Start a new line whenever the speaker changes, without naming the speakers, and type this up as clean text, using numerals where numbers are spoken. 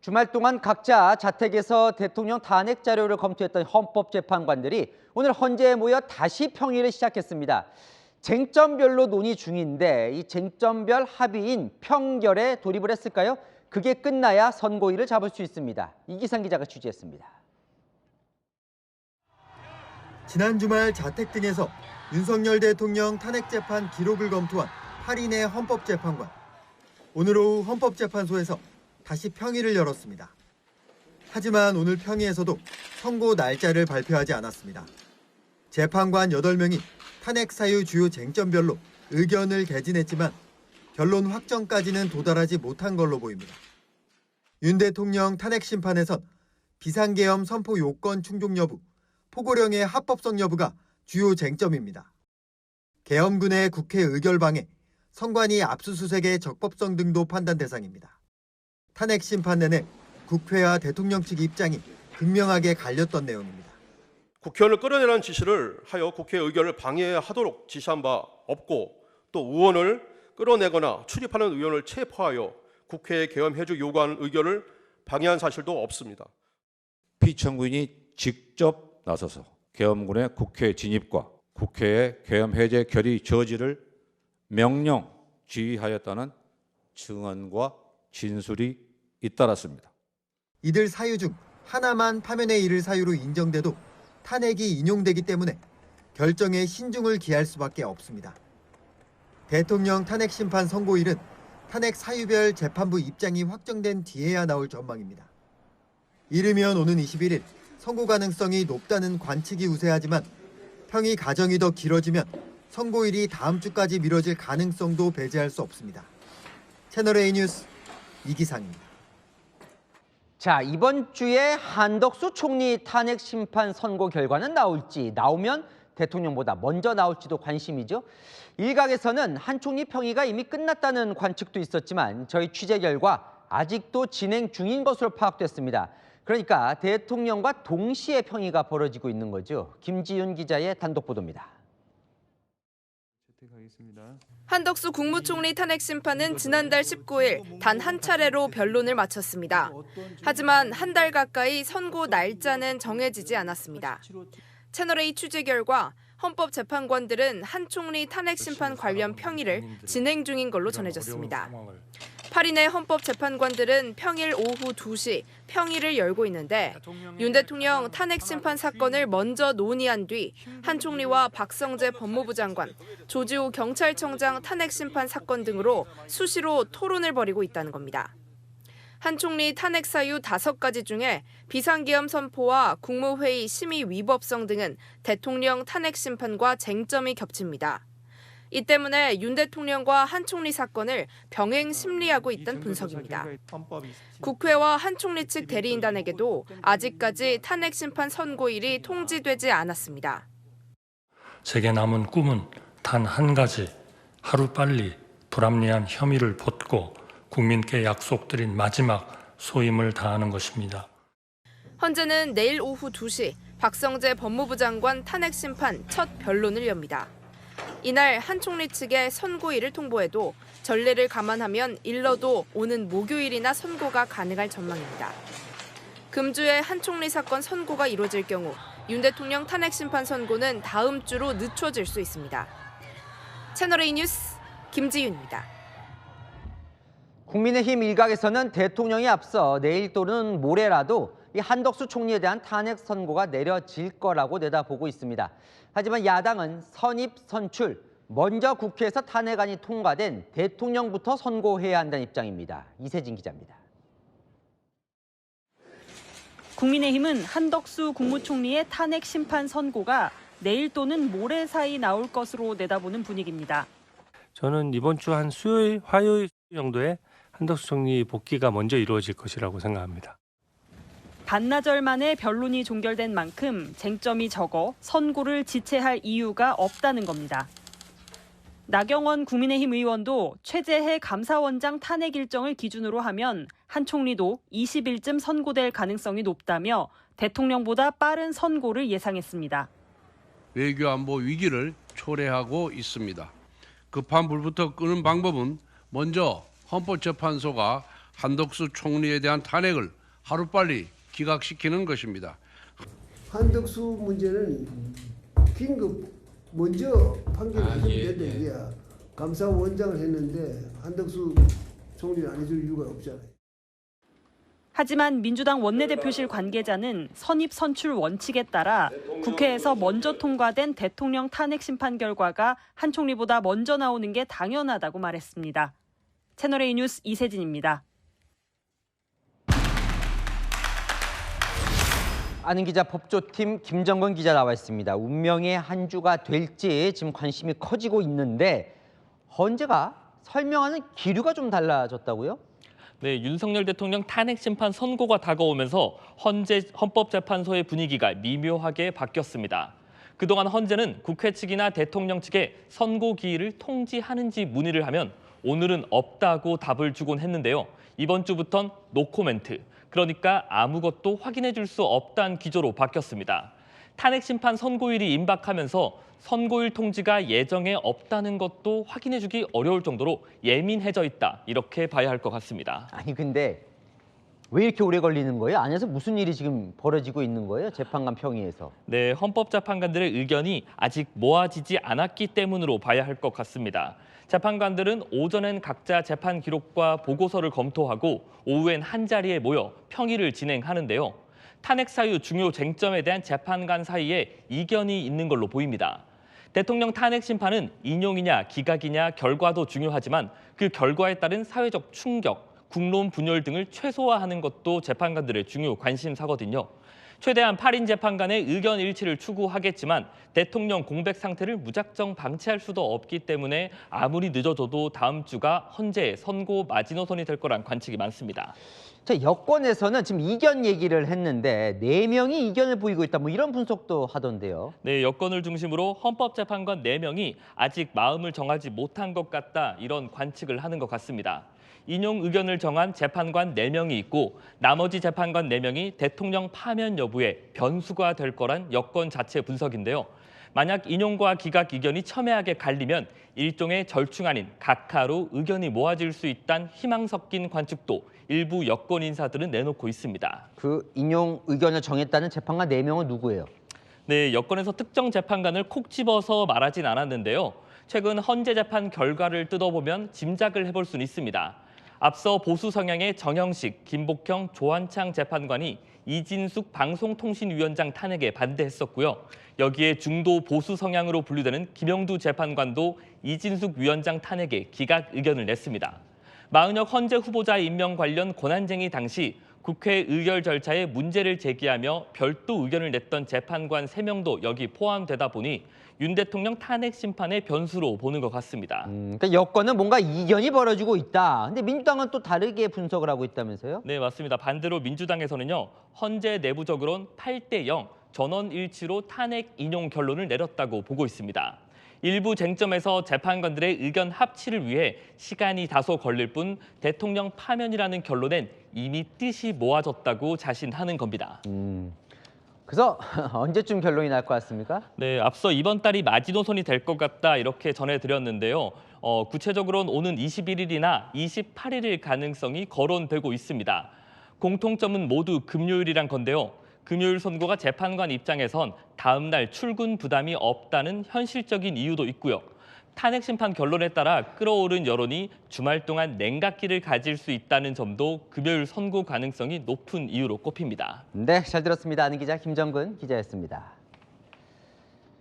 주말 동안 각자 자택에서 대통령 탄핵 자료를 검토했던 헌법재판관들이 오늘 헌재에 모여 다시 평의를 시작했습니다. 쟁점별로 논의 중인데 이 쟁점별 합의인 평결에 돌입을 했을까요? 그게 끝나야 선고일을 잡을 수 있습니다. 이기상 기자가 취재했습니다.
지난 주말 자택 등에서 윤석열 대통령 탄핵 재판 기록을 검토한 8인의 헌법재판관. 오늘 오후 헌법재판소에서 다시 평의를 열었습니다. 하지만 오늘 평의에서도 선고 날짜를 발표하지 않았습니다. 재판관 8명이 탄핵 사유 주요 쟁점별로 의견을 개진했지만 결론 확정까지는 도달하지 못한 걸로 보입니다. 윤 대통령 탄핵 심판에선 비상계엄 선포 요건 충족 여부, 포고령의 합법성 여부가 주요 쟁점입니다. 계엄군의 국회 의결 방해, 선관위 압수수색의 적법성 등도 판단 대상입니다. 탄핵 심판 내내 국회와 대통령 측 입장이 극명하게 갈렸던 내용입니다.
국회의원을 끌어내라는 지시를 하여 국회 의결을 방해하도록 지시한 바 없고 또 의원을 끌어내거나 출입하는 의원을 체포하여 국회에 계엄해주 요구하는 의결을 방해한 사실도 없습니다.
피청구인이 직접 나서서 계엄군의 국회 진입과 국회의 계엄 해제 결의 저지를 명령 지휘하였다는 증언과 진술이 잇따랐습니다.
이들 사유 중 하나만 파면에 이를 사유로 인정돼도 탄핵이 인용되기 때문에 결정에 신중을 기할 수밖에 없습니다. 대통령 탄핵 심판 선고일은 탄핵 사유별 재판부 입장이 확정된 뒤에야 나올 전망입니다. 이르면 오는 21일 선고 가능성이 높다는 관측이 우세하지만 평의 과정이 더 길어지면 선고일이 다음 주까지 미뤄질 가능성도 배제할 수 없습니다. 채널A 뉴스 이기상입니다.
자, 이번 주에 한덕수 총리 탄핵 심판 선고 결과는 나오면 대통령보다 먼저 나올지도 관심이죠. 일각에서는 한 총리 평의가 이미 끝났다는 관측도 있었지만 저희 취재 결과 아직도 진행 중인 것으로 파악됐습니다. 그러니까 대통령과 동시에 평의가 벌어지고 있는 거죠. 김지윤 기자의 단독 보도입니다.
한덕수 국무총리 탄핵 심판은 지난달 19일 단 한 차례로 변론을 마쳤습니다. 하지만 한 달 가까이 선고 날짜는 정해지지 않았습니다. 채널A 취재 결과 헌법재판관들은 한 총리 탄핵 심판 관련 평의를 진행 중인 걸로 전해졌습니다. 8인의 헌법재판관들은 평일 오후 2시 평의를 열고 있는데 윤 대통령 탄핵 심판 사건을 먼저 논의한 뒤 한 총리와 박성재 법무부 장관, 조지호 경찰청장 탄핵 심판 사건 등으로 수시로 토론을 벌이고 있다는 겁니다. 한 총리 탄핵 사유 5가지 중에 비상계엄 선포와 국무회의 심의 위법성 등은 대통령 탄핵 심판과 쟁점이 겹칩니다. 이 때문에 윤 대통령과 한 총리 사건을 병행 심리하고 있다는 분석입니다. 국회와 한 총리 측 대리인단에게도 아직까지 탄핵 심판 선고일이 통지되지 않았습니다.
제게 남은 꿈은 단 한 가지, 하루빨리 불합리한 혐의를 벗고 국민께 약속드린 마지막 소임을 다하는 것입니다.
헌재는 내일 오후 2시 박성재 법무부 장관 탄핵 심판 첫 변론을 엽니다. 이날 한 총리 측에 선고일을 통보해도 전례를 감안하면 일러도 오는 목요일이나 선고가 가능할 전망입니다. 금주에 한 총리 사건 선고가 이루어질 경우 윤 대통령 탄핵 심판 선고는 다음 주로 늦춰질 수 있습니다. 채널A 뉴스 김지윤입니다.
국민의힘 일각에서는 대통령이 앞서 내일 또는 모레라도 이 한덕수 총리에 대한 탄핵 선고가 내려질 거라고 내다보고 있습니다. 하지만 야당은 선입 선출, 먼저 국회에서 탄핵안이 통과된 대통령부터 선고해야 한다는 입장입니다. 이세진 기자입니다.
국민의힘은 한덕수 국무총리의 탄핵 심판 선고가 내일 또는 모레 사이 나올 것으로 내다보는 분위기입니다.
저는 이번 주 한 수요일, 화요일 정도에 한덕수 총리 복귀가 먼저 이루어질 것이라고 생각합니다.
반나절 만에 변론이 종결된 만큼 쟁점이 적어 선고를 지체할 이유가 없다는 겁니다. 나경원 국민의힘 의원도 최재해 감사원장 탄핵 일정을 기준으로 하면 한 총리도 20일쯤 선고될 가능성이 높다며 대통령보다 빠른 선고를 예상했습니다.
외교안보 위기를 초래하고 있습니다. 급한 불부터 끄는 방법은 먼저 헌법재판소가 한덕수 총리에 대한 탄핵을 하루빨리 기각시키는 것입니다.
한덕수 문제는 긴급 먼저 판결을 해야 된다. 이게 감사원장을 했는데 한덕수 총리를 안 해줄 이유가 없잖아요.
하지만 민주당 원내대표실 관계자는 선입 선출 원칙에 따라 국회에서 먼저 통과된 대통령 탄핵 심판 결과가 한 총리보다 먼저 나오는 게 당연하다고 말했습니다. 채널A 뉴스 이세진입니다.
아는 기자 법조팀 김정근 기자 나와 있습니다. 운명의 한 주가 될지 지금 관심이 커지고 있는데 헌재가 설명하는 기류가 좀 달라졌다고요?
네, 윤석열 대통령 탄핵 심판 선고가 다가오면서 헌법재판소의 분위기가 미묘하게 바뀌었습니다. 그동안 헌재는 국회 측이나 대통령 측에 선고 기일을 통지하는지 문의를 하면 오늘은 없다고 답을 주곤 했는데요. 이번 주부턴 노코멘트, 그러니까 아무것도 확인해 줄 수 없다는 기조로 바뀌었습니다. 탄핵 심판 선고일이 임박하면서 선고일 통지가 예정에 없다는 것도 확인해 주기 어려울 정도로 예민해져 있다, 이렇게 봐야 할 것 같습니다.
아니 근데 왜 이렇게 오래 걸리는 거예요? 안에서 무슨 일이 지금 벌어지고 있는 거예요? 재판관 평의에서.
네, 헌법재판관들의 의견이 아직 모아지지 않았기 때문으로 봐야 할 것 같습니다. 재판관들은 오전엔 각자 재판 기록과 보고서를 검토하고 오후엔 한자리에 모여 평의를 진행하는데요. 탄핵 사유 중요 쟁점에 대한 재판관 사이에 이견이 있는 걸로 보입니다. 대통령 탄핵 심판은 인용이냐 기각이냐 결과도 중요하지만 그 결과에 따른 사회적 충격, 국론 분열 등을 최소화하는 것도 재판관들의 중요 관심사거든요. 최대한 8인 재판관의 의견 일치를 추구하겠지만 대통령 공백 상태를 무작정 방치할 수도 없기 때문에 아무리 늦어져도 다음 주가 헌재의 선고 마지노선이 될 거란 관측이 많습니다.
자, 여권에서는 지금 이견 얘기를 했는데 4명이 이견을 보이고 있다, 뭐 이런 분석도 하던데요.
네, 여권을 중심으로 헌법재판관 4명이 아직 마음을 정하지 못한 것 같다, 이런 관측을 하는 것 같습니다. 인용 의견을 정한 재판관 4명이 있고 나머지 재판관 4명이 대통령 파면 여부에 변수가 될 거란 여권 자체 분석인데요. 만약 인용과 기각 의견이 첨예하게 갈리면 일종의 절충 아닌 각하로 의견이 모아질 수 있다는 희망 섞인 관측도 일부 여권 인사들은 내놓고 있습니다.
그 인용 의견을 정했다는 재판관 4명은 누구예요?
네, 여권에서 특정 재판관을 콕 집어서 말하진 않았는데요. 최근 헌재 재판 결과를 뜯어보면 짐작을 해볼 수는 있습니다. 앞서 보수 성향의 정형식, 김복형, 조한창 재판관이 이진숙 방송통신위원장 탄핵에 반대했었고요. 여기에 중도 보수 성향으로 분류되는 김영두 재판관도 이진숙 위원장 탄핵에 기각 의견을 냈습니다. 마은혁 헌재 후보자 임명 관련 권한쟁의 당시 국회 의결 절차에 문제를 제기하며 별도 의견을 냈던 재판관 3명도 여기 포함되다 보니 윤 대통령 탄핵 심판의 변수로 보는 것 같습니다.
그러니까 여권은 뭔가 이견이 벌어지고 있다. 근데 민주당은 또 다르게 분석을 하고 있다면서요?
네, 맞습니다. 반대로 민주당에서는요, 헌재 내부적으로는 8대0 전원 일치로 탄핵 인용 결론을 내렸다고 보고 있습니다. 일부 쟁점에서 재판관들의 의견 합치를 위해 시간이 다소 걸릴 뿐 대통령 파면이라는 결론엔 이미 뜻이 모아졌다고 자신하는 겁니다.
그래서 언제쯤 결론이 날 것 같습니까?
네, 앞서 이번 달이 마지노선이 될 것 같다, 이렇게 전해드렸는데요. 구체적으로는 오는 21일이나 28일일 가능성이 거론되고 있습니다. 공통점은 모두 금요일이란 건데요. 금요일 선고가 재판관 입장에선 다음 날 출근 부담이 없다는 현실적인 이유도 있고요. 탄핵 심판 결론에 따라 끌어오른 여론이 주말 동안 냉각기를 가질 수 있다는 점도 금요일 선고 가능성이 높은 이유로 꼽힙니다.
네, 잘 들었습니다. 아는 기자 김정근 기자였습니다.